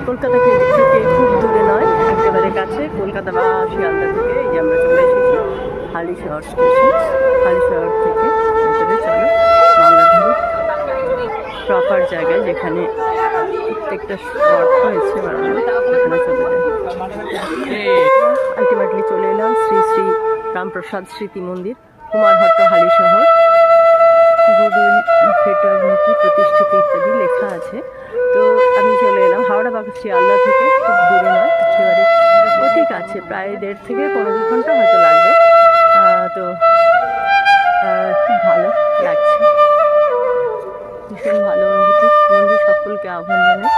কলকাতা থেকে খুব দূরে নয়, একেবারে কাছে, কলকাতা বা শিয়ালদা থেকে এই যে আমরা চলে এসেছি হালিশহর স্টেশন। হালিশহর থেকে ভেতরে চলো গঙ্গাধারী প্রপার জায়গায় যেখানে প্রত্যেকটা স্পট হয়েছে বানানো, সেখানে চলে যায়। আলটিমেটলি চলে এলাম শ্রী শ্রী রামপ্রসাদ স্মৃতি মন্দির, কুমারহট্ট, হালিশহর। গুডউইল ফ্রেটার্নিটি প্রতিষ্ঠিত ইত্যাদি লেখা আছে। তো আমি চলে এলাম হাওড়া বা শিয়ালদা থেকে খুব দূরে নয়, একেবারে অতি কাছে, প্রায় 1.5 থেকে 2.5 ঘন্টা হয়তো লাগবে। তো খুব ভালো লাগছে, ভীষণ ভালো অনুভূতি। বন্ধু সকলকে আহ্বান জানাই।